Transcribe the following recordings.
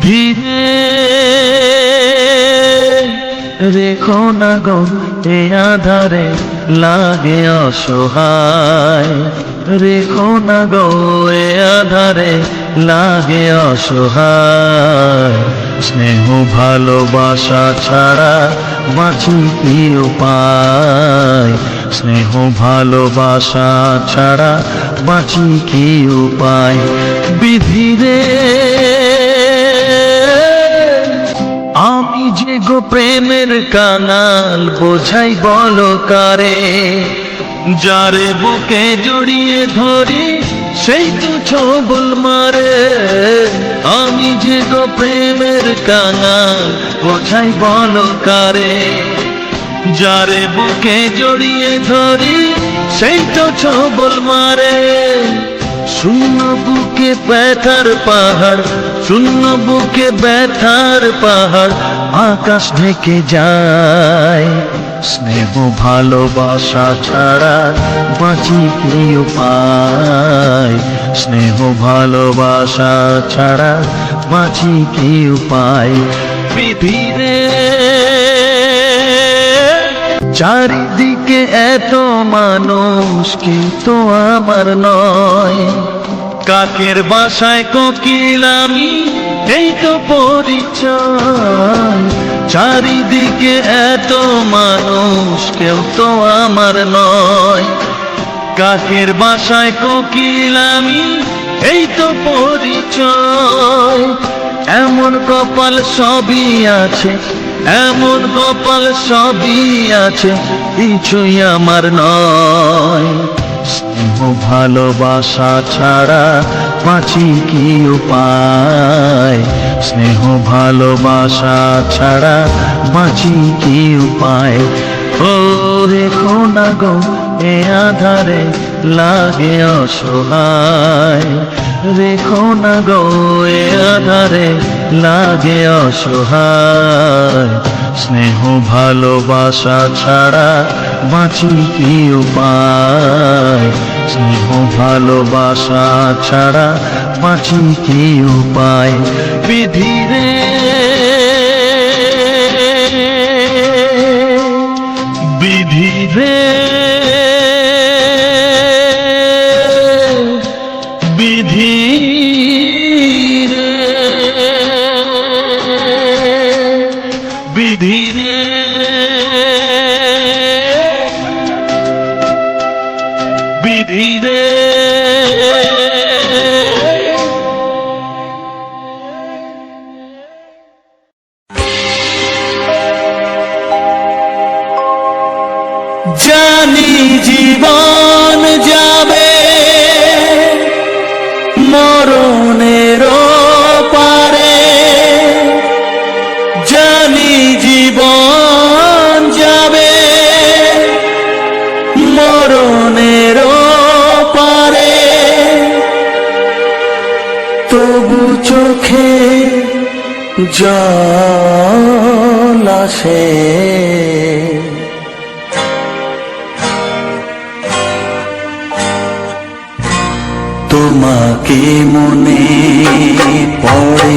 বিধিরে রেখো না গো এ আধারে লাগে অসহায়, রেখো না গো এ আধারে লাগে অসহায়। স্নেহ ভালোবাসা ছাড়া বাঁচি কি উপায়, স্নেহ ভালোবাসা ছাড়া বাঁচি কি উপায়। বিধিরে আমি যে গো প্রেমের কাঙাল বোঝাই বলো কারে, যারে বুকে জড়িয়ে ধরি সেই তো ছবল মারে। আমি যে গো প্রেমের কাঙাল বোঝাই বলো কারে, যারে বুকে জড়িয়ে ধরি সেই তো ছবল মারে। শূন্য বুকে ব্যথার পাহাড়, শূন্য বুকে ব্যথার পাহাড় আকাশ ঢেকে যায়। স্নেহ ভালোবাসা ছাড়া বাঁচি কি উপায়, স্নেহ ভালোবাসা ছাড়া বাঁচি কি উপায়। বিধিরে চারিদিকে এত মানুষ কিন্তু আমার নয়, কাকের বাসায় কোকিল আমি এই তো পরিচয়। চারিদিকে এত মানুষ কেউ তো আমার নয়, কাকের বাসায় কোকিল আমি এই তো পরিচয়। এমন কপাল সবই আছে, এমন কপাল সবই আছে, কিছুই আমার নয়। স্নেহ ভালোবাসা ছাড়া বাঁচি কি উপায়, স্নেহ ভালোবাসা ছাড়া বাঁচি কি উপায়। ও রেখো না গো এ আধারে লাগে অসহায়, রেখো না গো এ আধারে লাগে অসহায়। স্নেহ ভালোবাসা ছাড়া বাঁচি কি উপায়, স্নেহ ভালোবাসা ছাড়া বাঁচি কি উপায়। বিধিরে বিধিরে বিধিরে বিধিরে বিধিরে জানি জীবন যাবে মরণের পারে, জানি জীবন যাবে মরণের পারে। তবু চোখে জল আসে, তোমাকে মনে পড়ে,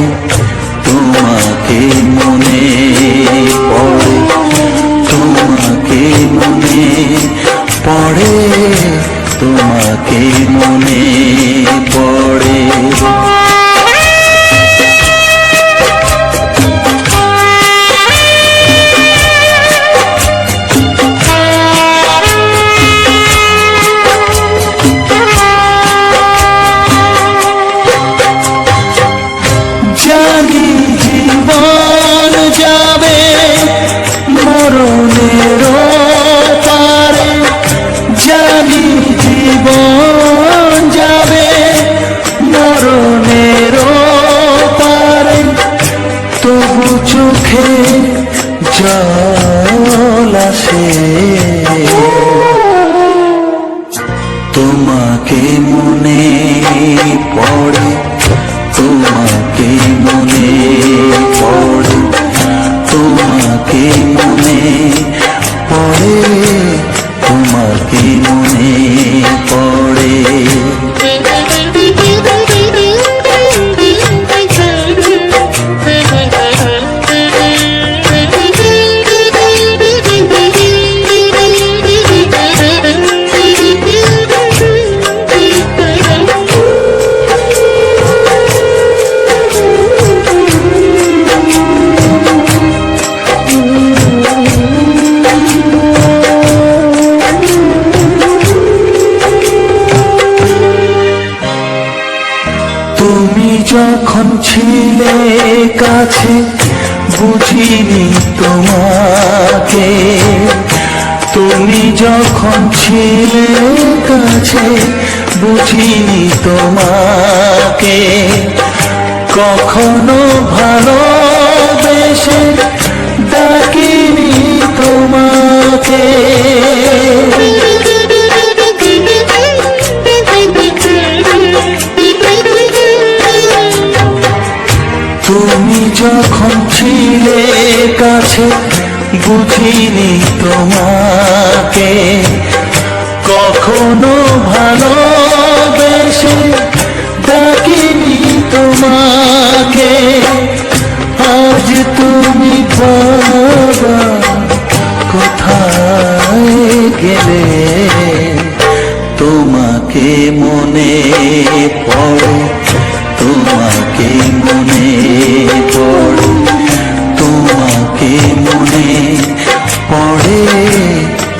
তোমাকে মনে পড়ে, তোমাকে মনে পড়ে, তোমাকে মনে পড়ে। জানি জীবন যাবে মরণের পারে, জানি জীবন যাবে মরণের পারে। তবু চোখে জল আসে, তোমাকে মনে পড়ে, তোমাকে মনে পড়ে, তোমাকে মনে পড়ে, তোমাকে মনে পড়ে। যখন ছিলে কাছে বুঝিনি তোমাকে, তুমি যখন ছিলে কাছে বুঝিনি তোমাকে, কখনো ভালোবেসে ডাকিনি তোমাকে। তুমি যখন ছিলে কাছে বুঝিনি তোমাকে, কখনো ভালোবেসে ডাকিনি তোমাকে। আজ তুমি বাবা কোথায় গেলে, তোমাকে মনে পড়ে, তোমাকে মনে পড়ে, তোমাকে মনে পড়ে,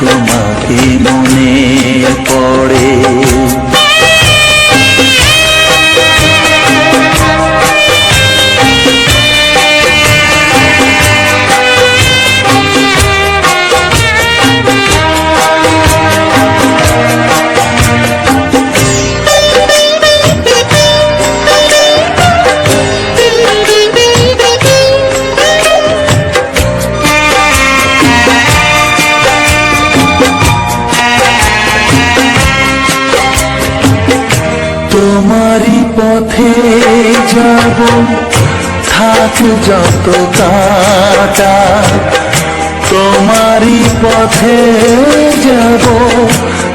তোমাকে মনে পড়ে। তোমারই পথে যাব থাক যত কাটা, তোমারই পথে যাব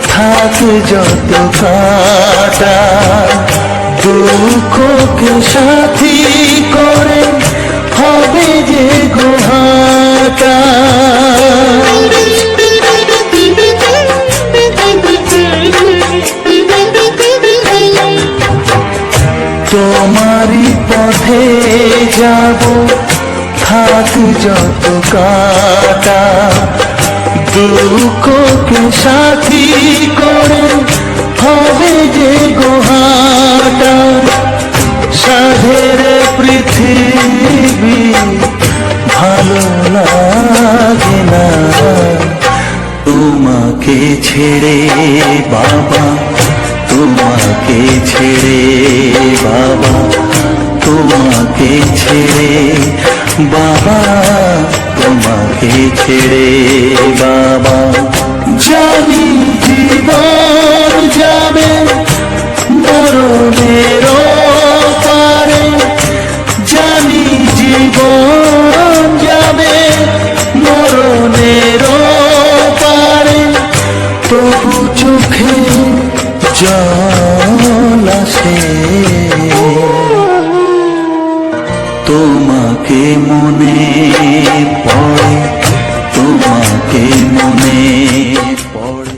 থাক যত কাটা, দুঃখকে সাথী করে হবে যে গোহাটা। তোমারই পথে যাব থাক যত কাটা, দুঃখকে সাথী করে হবে যে গোহাটা। সাধের পৃথিবী ভালো লাগে না তোমাকে ছেড়ে বাবা, তোমাকে ছেড়ে বাবা, তোমাকে ছেড়ে বাবা, তোমাকে ছেড়ে বাবা। জানি জীবন যাবে মরণের পারে, জানি জীবন যাবে মরণের পারে, তবু চোখে জল আসে তোমাকে মনে পড়ে, তোমাকে মনে পড়ে।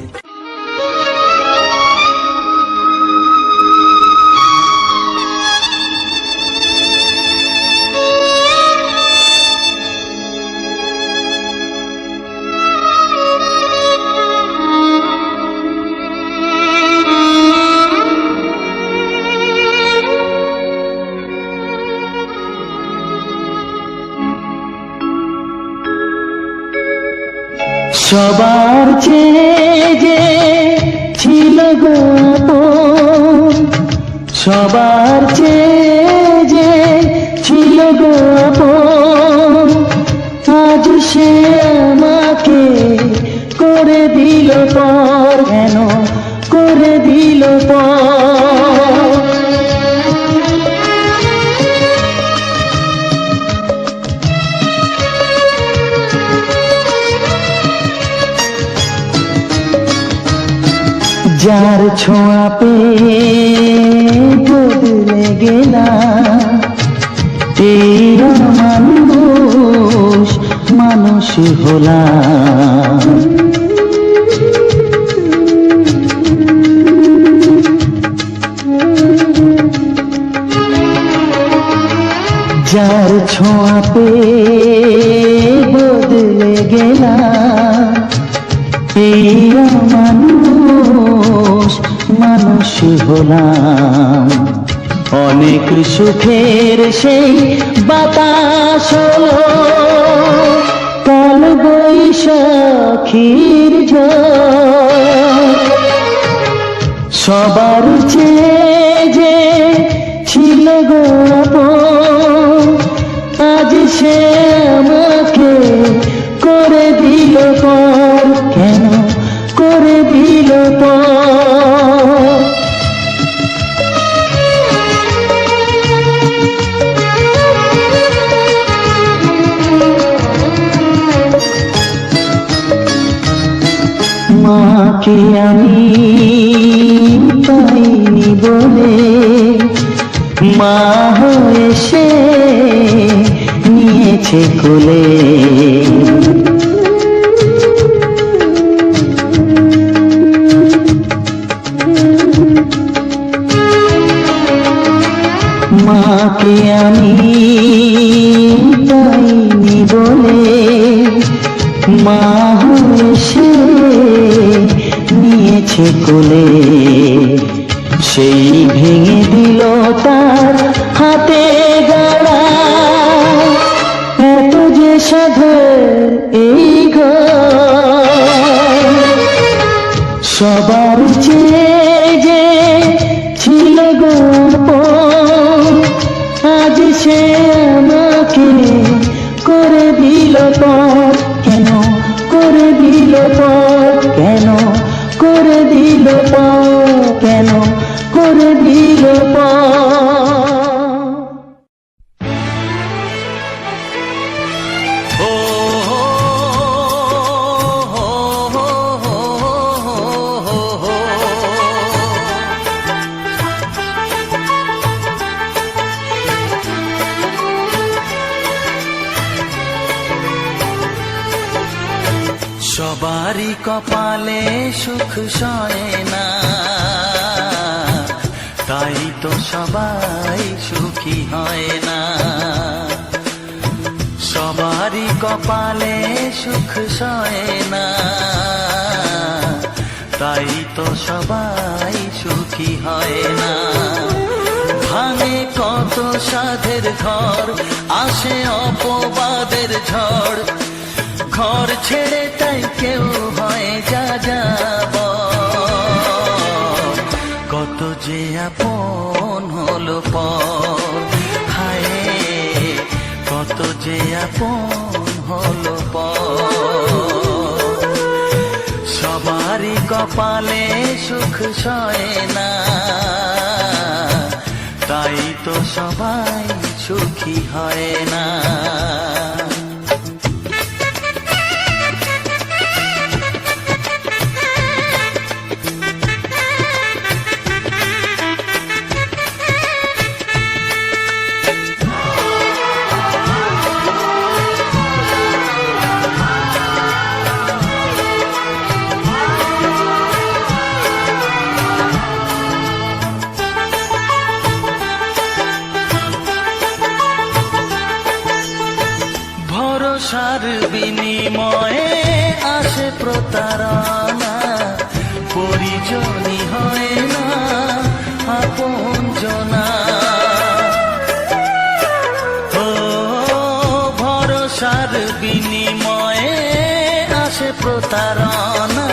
সবার চেয়ে যে ছিল গো আপন, সবার চেয়ে যে ছিল গো আপন, আজ সে আমাকে করে দিল পর, কেন করে দিল পর। যার ছোঁয়া পেয়ে বদলে গেলাম, এই মানুষ মানুষ হলাম। যার ছোঁয়া পেয়ে বদলে গেলাম, এই মানুষ মানুষ হলাম। অনেক সুখের সেই বাতাস হলো কাল বৈশাখীর ঝড়। সবার চেয়ে যে ছিল গো আপন, আজ সে আমাকে করে দিল পর, কেন করে দিল পর। মাকে আমি পাইনি বলে মা হয়ে সে নিয়েছে কোলে। মাকে আমি পাইনি বলে মা হয়ে সে নিয়েছে কোলে। সেই ভেঙে দিল তার হাতে গড়া এত যে সাধের এই ঘর। সবার চেয়ে যে ছিল গল্প, আজ সে আমাকে করে দিল পর, কেন করে দিল পর, কেন করে দিল পর, কেন করে দিল পর। সবারই কপালে সুখ সয় না, তাই তো সবাই সুখী হয় না। সবারই কপালে সুখ সয় না, তাই তো সবাই সুখী হয় না। ভাঙে কত সাধের ঘর, আসে অপবাদের ঝড়। ঘর ছেড়ে তাই কেউ হয় যা যাব, কত যে আপন হলো পর। হায় কত যে আপন হলো পর। সবারই কপালে সুখ সয় না, তাই তো সবাই সুখী হয় না। ভরসার বিনিময়ে আসে প্রতারণা, পরিজনই হয় না আপনজনা। ও ভরসার বিনিময়ে আসে প্রতারণা,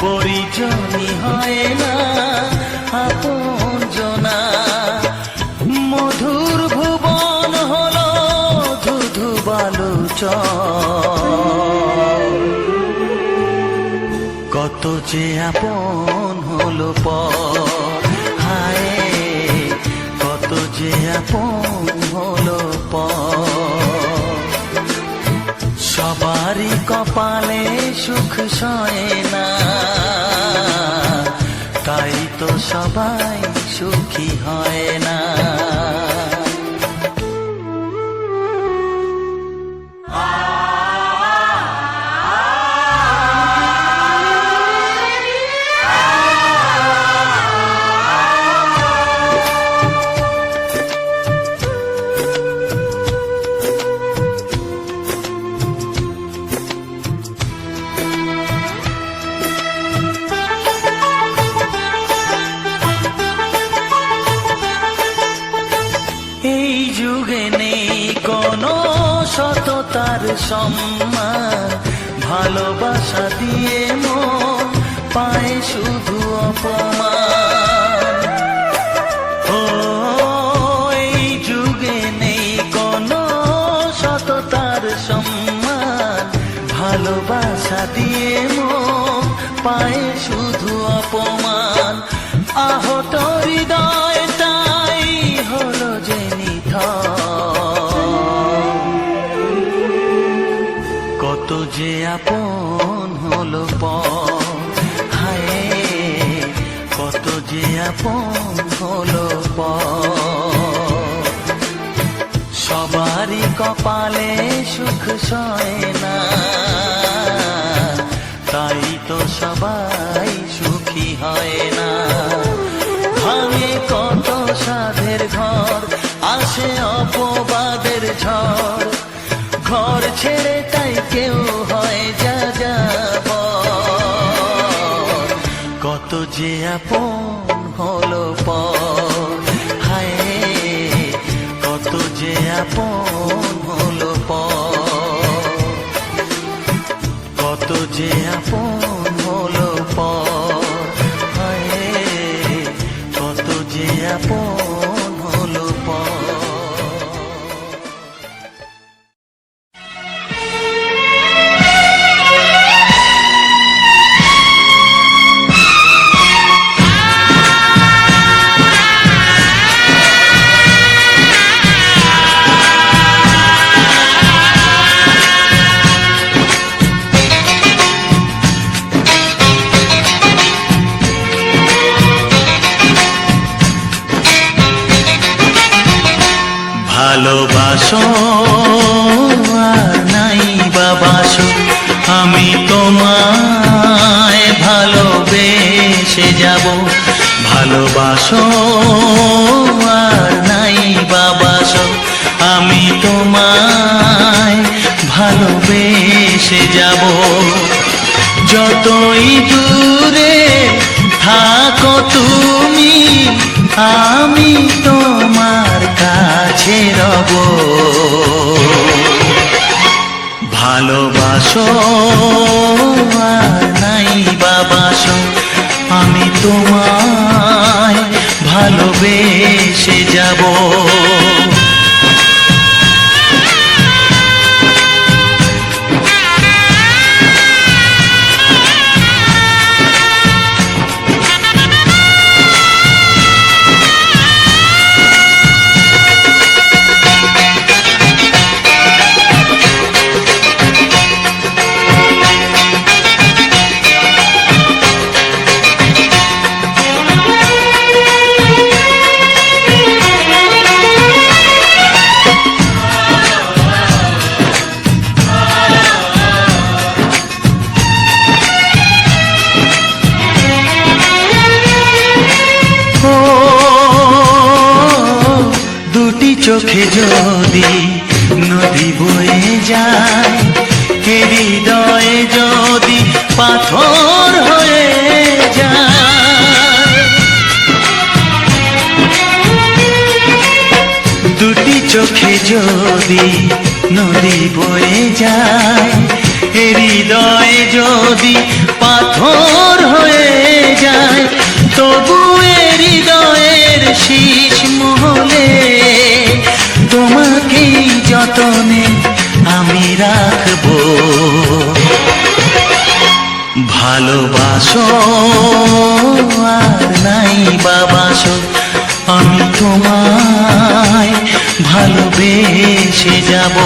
পরিজনই হয় না আপনজনা। মধুর ভুবন হলো ধুধু বালুচর, কত যে আপন হলো পর। হায় কত যে আপন হলো পর। সবারই কপালে সুখ সয় না, তাই তো সবাই সুখী হয় না। তার সম্মান, ভালোবাসা দিয়ে মন পায় শুধু অপমান। ও এই যুগে নেই কোনো সততার সম্মান, ভালোবাসা দিয়ে মন পায় শুধু অপমান। আহত হৃদয়টাই হলো যে নিথর, কত যে আপন হলো পর, হায় কত যে আপন হলো পর। সবারই কপালে সুখ সয় না, তাই তো সবাই সুখী হয় না। ভাঙে কত সাধের ঘর, আসে অপবাদের ঝড়, ঘর ছেড়ে তাই কেউ হয় যা যাবর। কত যে আপন হলো পর, হায় কত যে আপন হলো পর, কত যে আপন হলো পর, হায় কত যে আপন হলো পর। ভালোবাসো আর নাই বাবাসো, আমি তোমায় ভালোবেসে যাব। ভালোবাসো আর নাই বাবাসো, আমি তোমায় ভালোবেসে যাব। যতই দূরে থাকো তুমি, আমি তোমার কাছে রব। ভালোবাসো আর নাই বাবাসো, আমি তোমায় ভালোবেসে যাব। চোখে যদি নদী বয়ে যায়, হৃদয়ে যদি পাথর হয়ে যায়। দুটি চোখে যদি নদী বয়ে যায়, হৃদয়ে যদি পাথর হয়ে যায়, তবু হৃদয়ের শীষ মহলে তোমাকেই যতনে আমি রাখবো। ভালোবাসো আর নাই বাবাসো, আমি তোমায় ভালোবেসে যাব।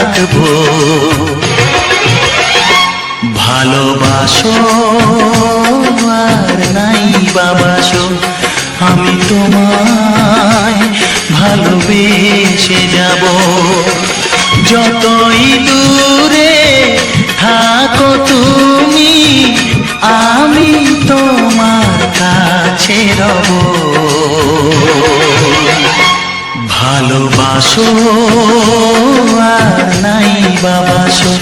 রাখবো। ভালোবাসো আর নাই বাবাসো, আমি তোমায় ভালোবেসে যাব। যতই দূরে থাকো তুমি, আমি তোমার কাছে রব। ভালোবাসো আর নাই বাবাসো,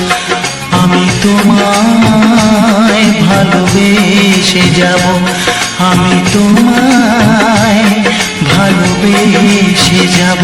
আমি তোমায় ভালোবেসে যাব। আমি তোমায় ভালোবেসে যাব।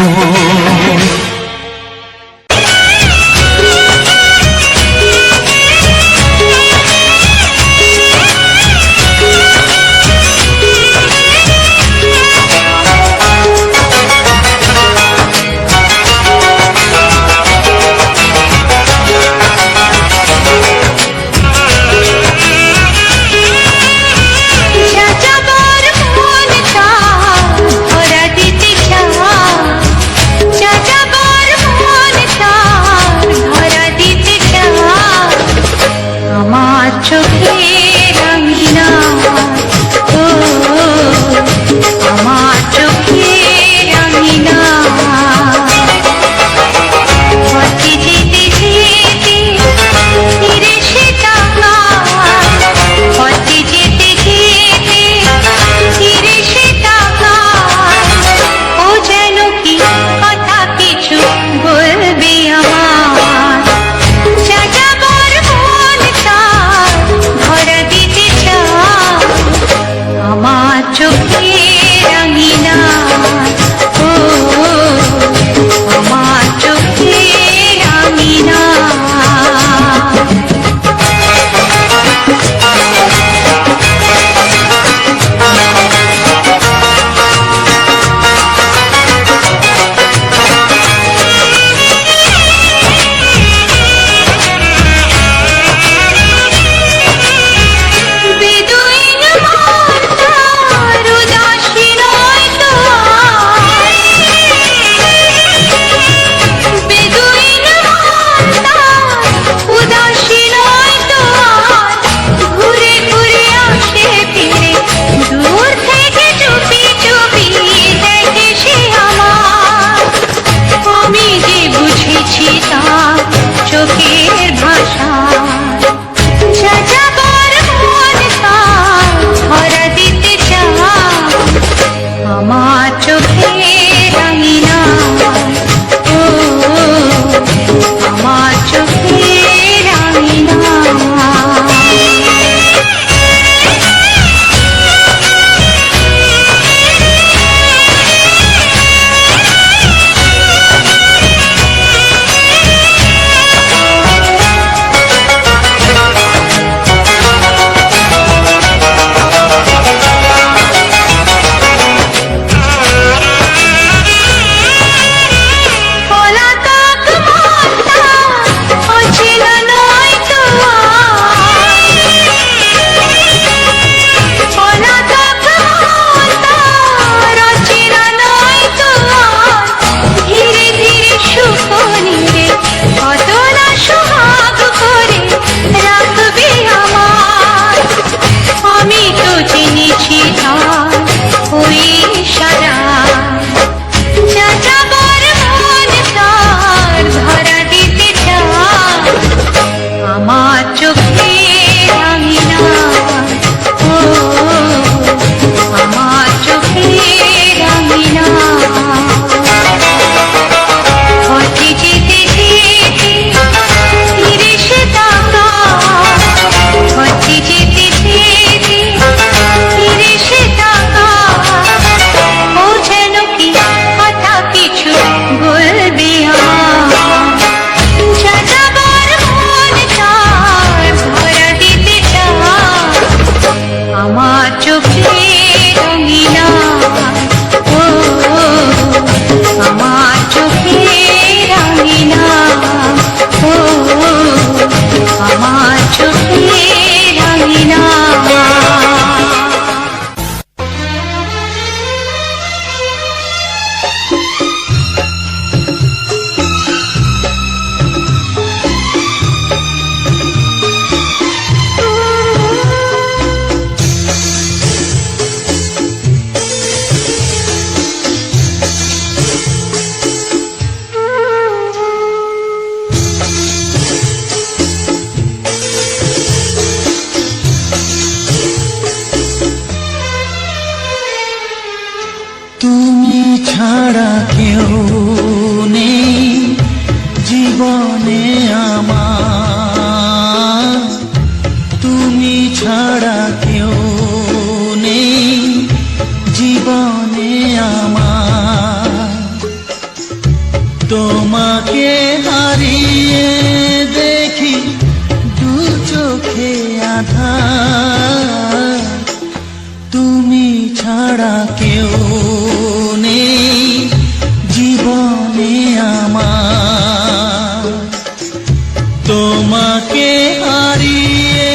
তোমাকে হারিয়ে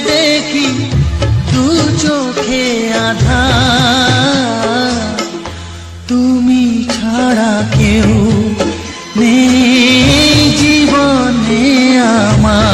দেখি দু চোখে আঁধার, তুমি ছাড়া কেউ নেই জীবনে আমার।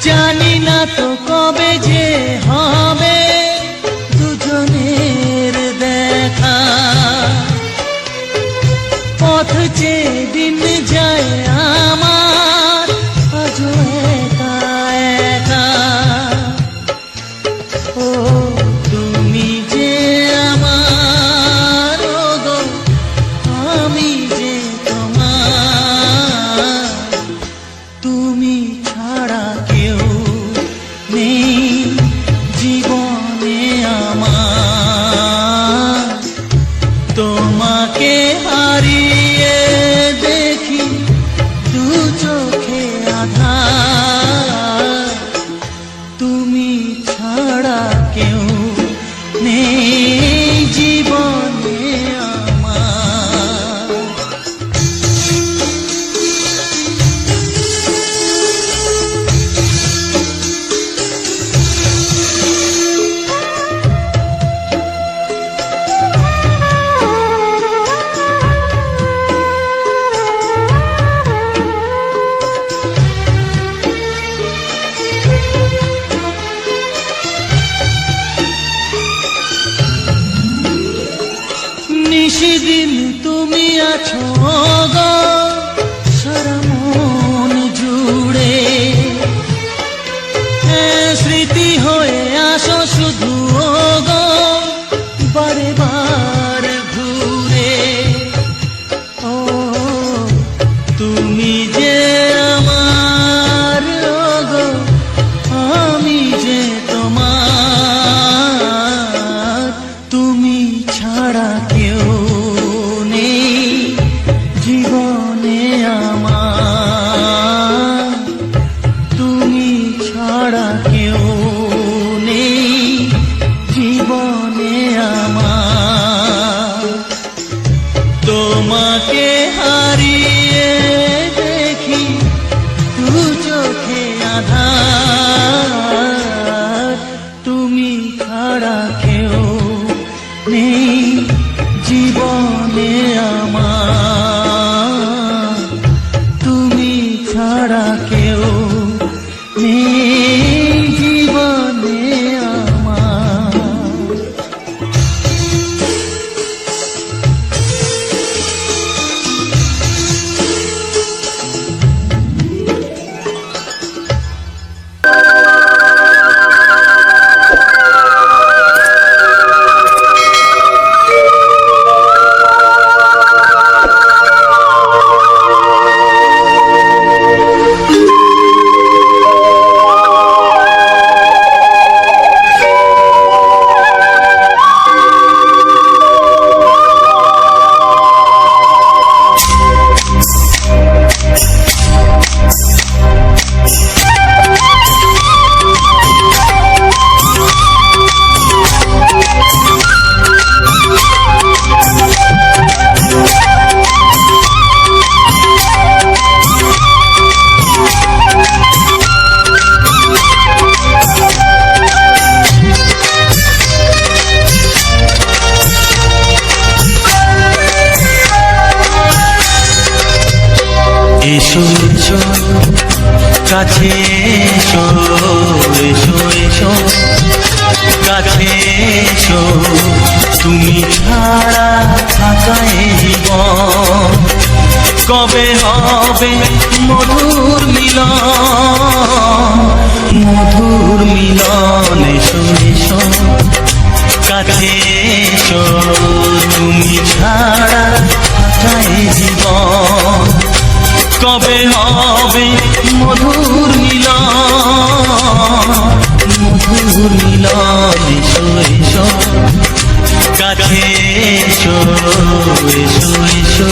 জানি না তো কবে যে হবে দুজনের দেখা, পথ চেয়ে দিন যায় আমার আজও একা একা। ও তুমি যে আমার, ও গো আমি যে তোমার, তুমি ছাড়া কেউ নেই জীবনে আমার। তোমাকে হারিয়ে দেখি দু চোখে আঁধার, তুমি ছাড়া কেউ নেই জীবনে আমার। নিশিদিন তুমি আছো গো সারা মন জুড়ে, স্মৃতি হয়ে আসো শুধু গো বারে বার ঘুরে। ও তুমি যে আমার, ও গো আমি যে তোমার, তুমি ছাড়া কেউ নেই জীবনে আমার। তুমি ছাড়া কেউ নেই জীবনে আমার। তোমাকে হারিয়ে দেখি দু চোখে আঁধার, তুমি ছাড়া কেউ নেই জীবনে আমার। তুমি ছাড়া কেউ নেই জীবনে আমার। এসো এসো কাছে এসো, এসো এসো কাছে এসো, তুমি ছাড়া থাকা এ জীবন কবে হবে মধুর মিলন, মধুর মিলন। এসো এসো কাছে এসো, তুমি ছাড়া থাকা এ জীবন কবে হবে মধুর মিলন, মধুর মিলন এসো এসো কাছে এসো এসো এসো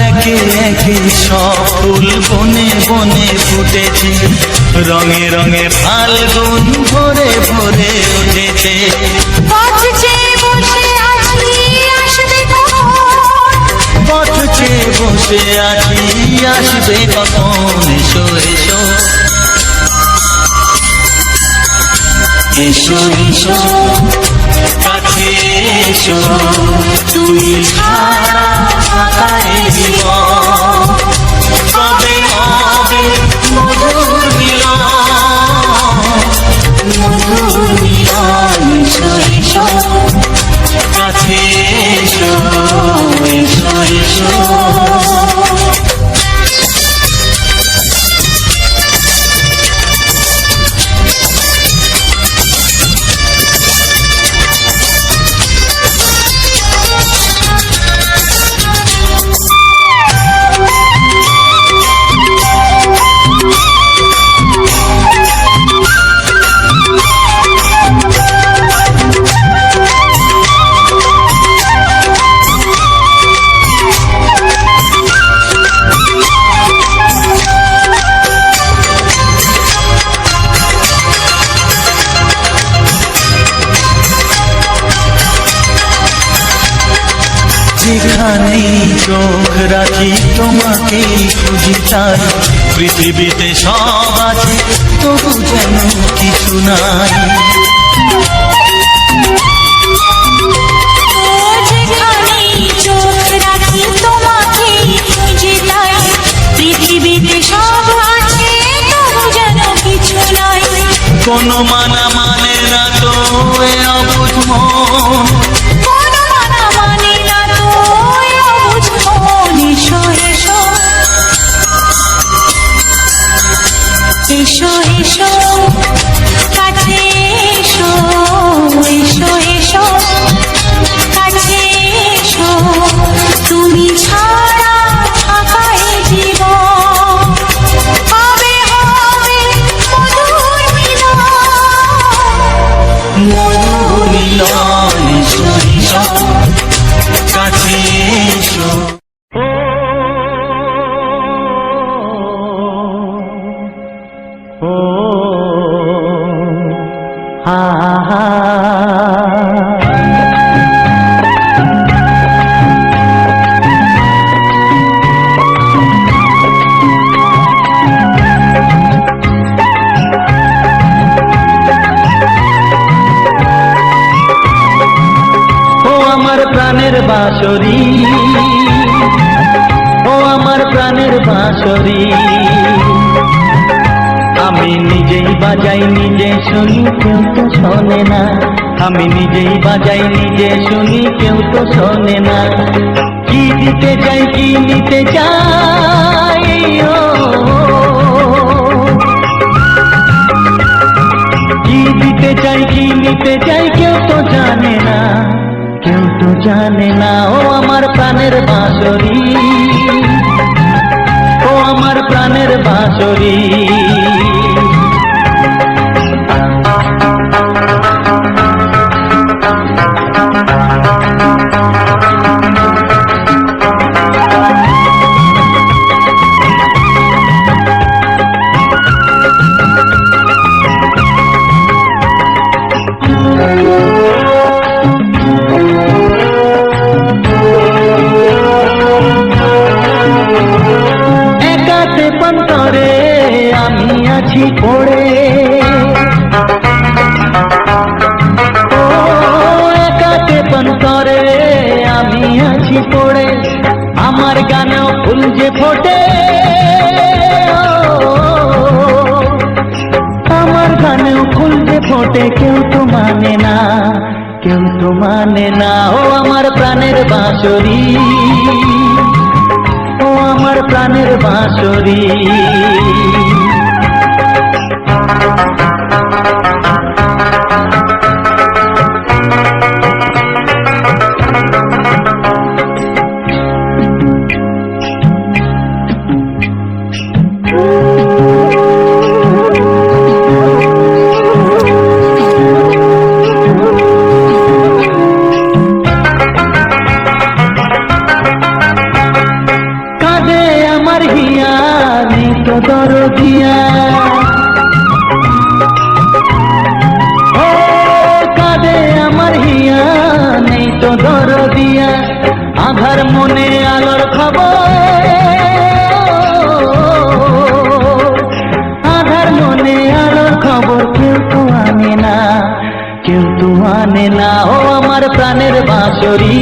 একে একে সব ফুল বনে বনে ফুটেছে রঙে রঙে ফাল্গুন ভরে ভরে উঠেছে পথ চেয়ে বসে আছি আসবে কখন এসো এসো এসো এসো কাছে এসো তুমি ছাড়া ফাঁকায় জীবন কবে হবে মধুর মিলন এসো এসো কাছে এসো এসো এসো যেখানেই চোখ রাখি তোমাকেই খুঁজি তাই পৃথিবীতে সব আছে তবু যেন কিছু নাই যেখানেই চোখ রাখি তোমাকেই খুঁজি তাই পৃথিবীতে সব আছে তবু যেন কিছু নাই কোনো মানা মানে না তো এ অবুঝ মন এসো এসো কাছে এসো এসো এসো কাছে এসো তুমি ছাড়া ফাঁকায় জীবন হবে হবে মধুর মিলন এসো এসো কাছে এসো প্রাণের বাঁশরি ও আমার প্রাণের বাঁশরি আমি নিজেই বাজাই নিজে শুনি কেউ তো শোনে না আমি নিজেই বাজাই নিজে শুনি কেউ তো শোনে না কি দিতে চাই কি নিতে চাই কি দিতে চাই কি নিতে চাই কেউ তো জানে না কেউ তো জানে না ও আমার প্রাণের বাঁশরি ও আমার প্রাণের বাঁশরি আছি পড়ে, ও একাকে পন্তরে আমি আছি পড়ে, আমার গানেও ফুল যে ফোটে, আমার গানেও ফুল যে ফোটে, কেউ তো মানে না, কেউ তো মানে না। ও আমার প্রাণের বাঁশরি, ও আমার প্রাণের বাঁশরি। দরদিয়া ও কাঁদে আমার হিয়া, নেই তো দরদিয়া, আধার মনে আলোর খবর, আধার মনে আলোর খবর, কেউ তো আনে না, কেউ তো আনে না। ও আমার প্রাণের বাঁশরি,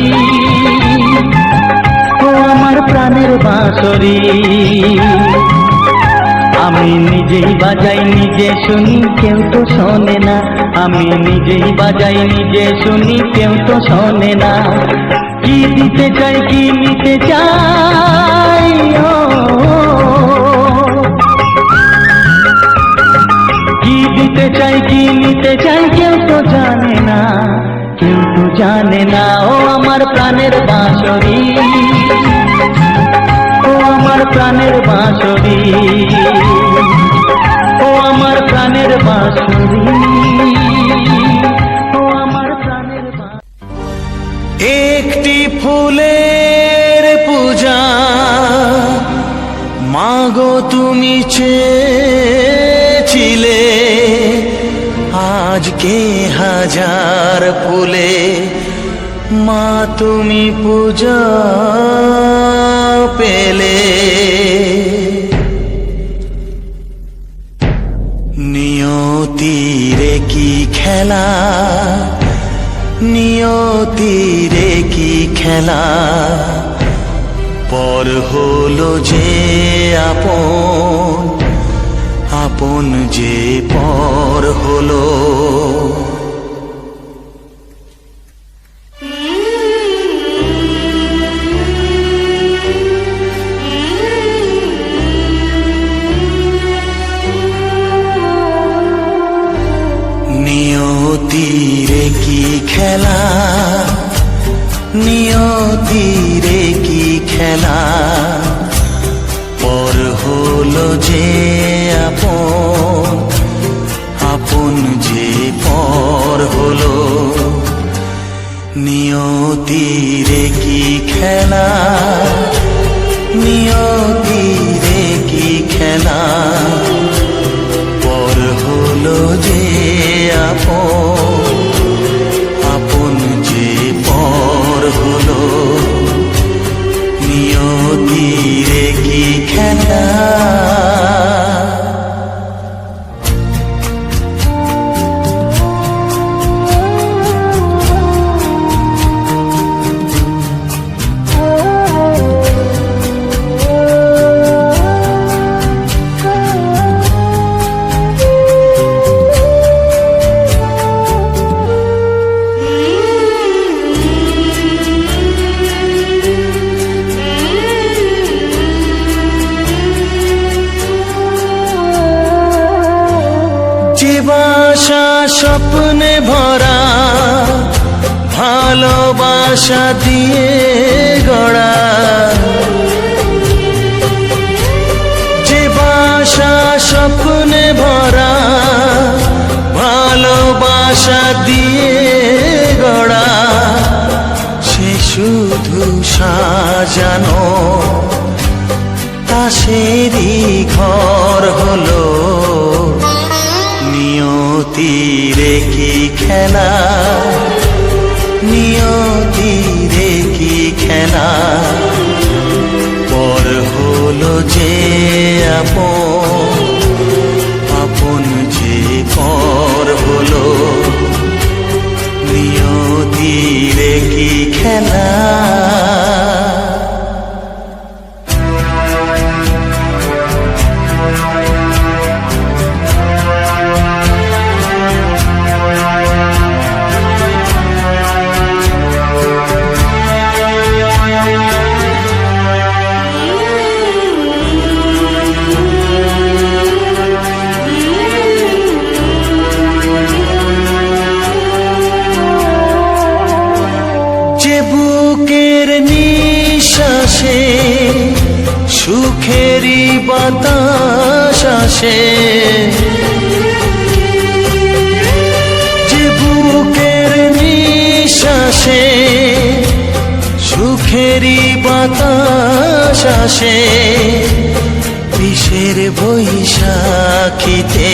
ও আমার প্রাণের বাঁশরি। আমি নিজেই বাজাই নিজে শুনি, কেউ তো শোনে না, আমি নিজেই বাজাই নিজে শুনি, কেউ তো শোনে না। কি দিতে চাই কি নিতে চাই, ও কি দিতে চাই কি নিতে চাই, কেউ তো জানে না, কেউ তো জানে না। ও আমার প্রাণের বাঁশরি, ও আমার প্রাণের বাঁশরি, ও আমার প্রাণের বাঁশরি, ও আমার প্রাণের বাঁশরি। একটি ফুলের পূজা মাগো তুমি চেয়েছিলে, আজকে হাজার ফুলে মা তুমি পূজা পেলে। নিয়তিরে কি খেলা, নিয়তিরে কি খেলা, পর হলো যে আপন, আপন যে পর হলো। নিয়তিরে কি খেলা, নিয়তিরে কি খেলা, পর হলো যে আপন, আপন যে পর হলো। নিয়তিরে কি খেলা, নিয়তিরে কি খেলা, পর হলো যে আপন, আপন যে পর হলো। নিয়তিরে কি খেলা। বাসা স্বপ্নে ভরা, ভালোবাসা দিয়ে গড়া, যে বাসা স্বপ্নে ভরা, ভালোবাসা দিয়ে গড়া, সে শুধু সাজানো তাসেরই ঘর হলো। নিয়তিরে কি খেলা, নিয়তিরে কি খেলা, পর হলো যে আপন, রে কি খেলা। যে বুকের নিঃশ্বাসে সুখেরই বাতাস আসে, যে বুকের নিঃশ্বাসে সুখেরই বাতাস আসে, বিষের বৈশাখীতে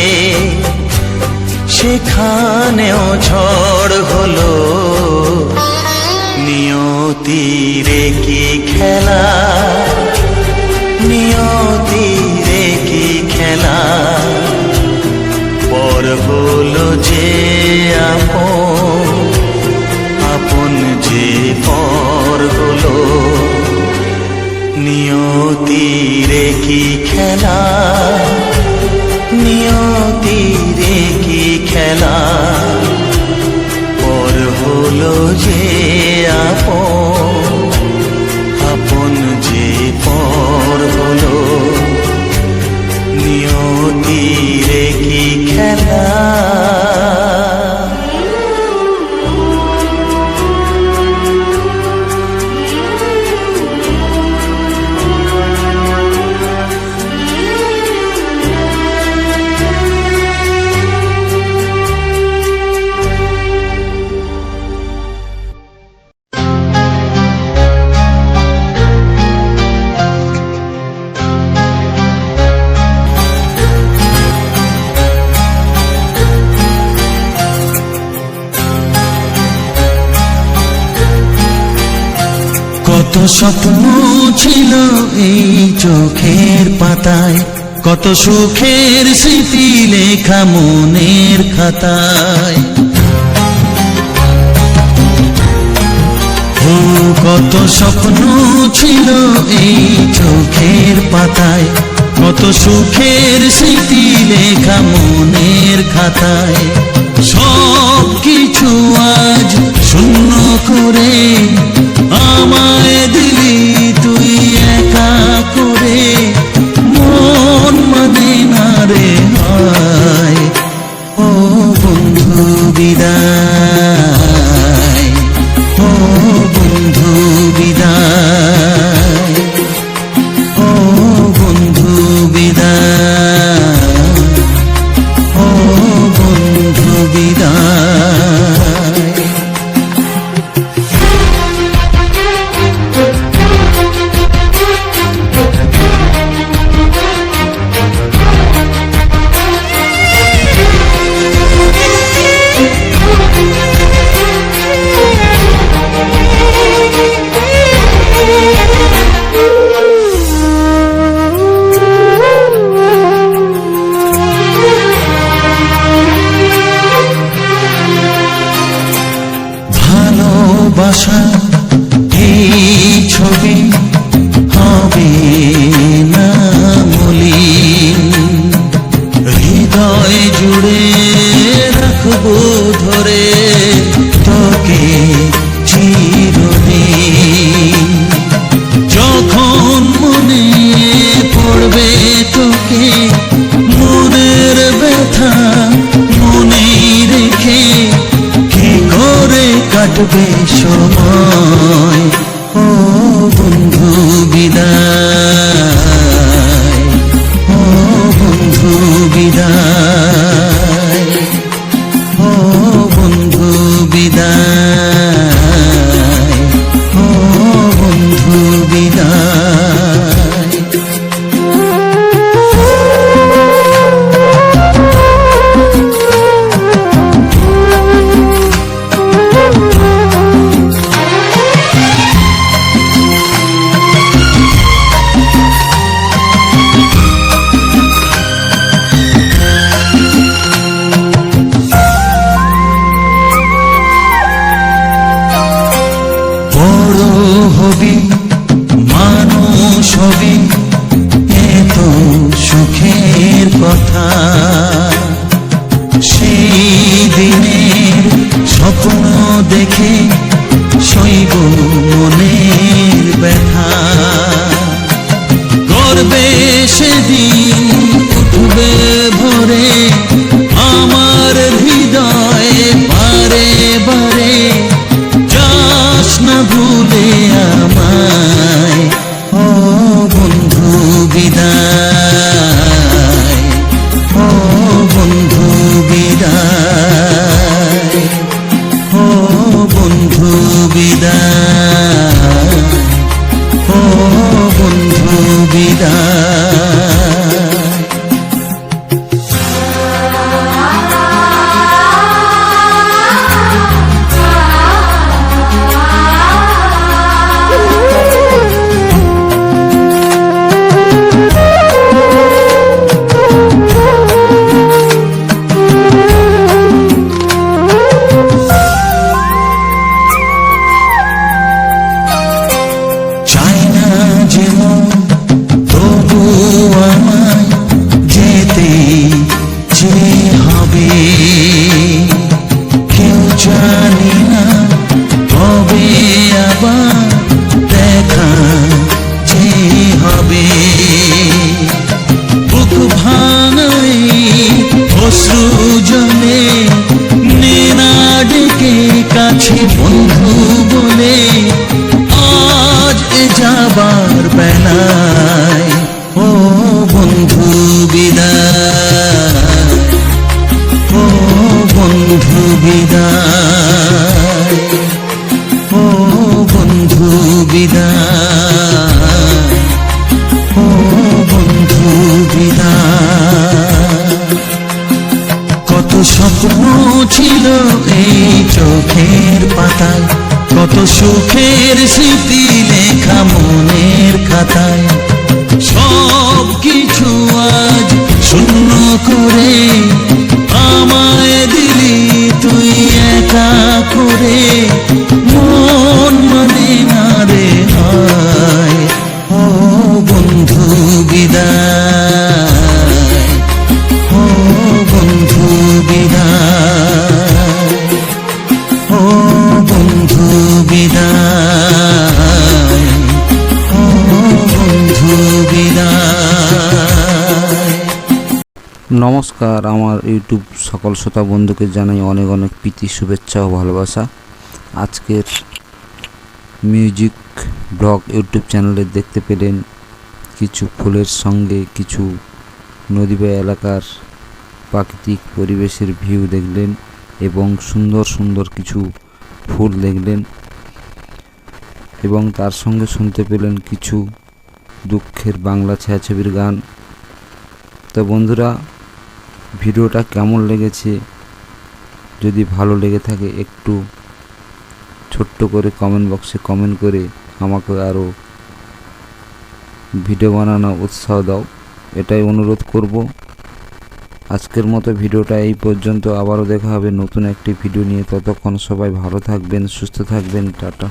সেখানেও ঝড় হলো। নিয়তি রে কি খেলা, নিয়তি রে কি খেলা। পর হলো যে আপন, আপন যে পর হলো। নিয়তি রে কি খেলা, নিয়তি রে কি খেলা। পর হলো যে আপন, আপন যে পর হলো। নিয়তি রে কি খেলা। কত স্বপ্ন ছিল এই চোখের পাতায়, কত সুখের স্মৃতি লেখা মনের খাতায়। ও কত স্বপ্ন ছিল এই চোখের পাতায়, কত সুখের স্মৃতি লেখা মনের খাতায়। সব কিছু আজ শূন্য করে আমায় দিলি তুই একা করে। মন মানে না রে হায়, ও বন্ধু বিদায়, ও বন্ধু বিদায়, ও বন্ধু বিদায়, ও বন্ধু বিদায়। ভুলে আমায়। ও বন্ধু বিদায়, ও বন্ধু বিদায়, ও বন্ধু বিদায়, ও বন্ধু বিদায়। চাই না যেমন তবু আমায় যেতে যে হবে, কেউ জানি না কবে আবার দেখা যে হবে। বুক ভাঙাই অশ্রু জলে নেনা ডেকে কাছে বন্ধু বলে আজ এ যাবার বেলায়। ও বন্ধু বিদায়, ও বন্ধু বিদায়, ও বন্ধু বিদায়, ও বন্ধু বিদায়। কত স্বপ্ন ছিল এই চোখের পাতায়, কত সুখের স্মৃতি লেখা মনের খাতায়। সব কিছু আজ শূন্য করে আমায় দিলি তুই একা করে। মন মানে না রে হয়। ও বন্ধু বিদায়, ও বন্ধু বিদায়, ও বন্ধু বিদায়, ও বন্ধু বিদায়। নমস্কার, আমার ইউটিউব সকল শ্রোতা বন্ধুকে জানাই অনেক অনেক প্রীতি, শুভেচ্ছা ও ভালোবাসা। আজকের মিউজিক ব্লগ ইউটিউব চ্যানেলে দেখতে পেলেন কিছু ফুলের সঙ্গে কিছু নদী বা এলাকার প্রাকৃতিক পরিবেশের ভিউ দেখলেন এবং সুন্দর সুন্দর কিছু ফুল দেখলেন এবং তার সঙ্গে শুনতে পেলেন কিছু দুঃখের বাংলা ছায়াছবির গান। তো বন্ধুরা, ভিডিওটা কেমন লেগেছে, যদি ভালো লেগে থাকে একটু ছোট্ট করে কমেন্ট বক্সে কমেন্ট করে আমাকে আরও ভিডিও বানানো উৎসাহ দাও, এটাই অনুরোধ করব। আজকের মতো ভিডিওটা এই পর্যন্ত, আবারও দেখা হবে নতুন একটি ভিডিও নিয়ে। ততক্ষণ সবাই ভালো থাকবেন, সুস্থ থাকবেন, টাটা।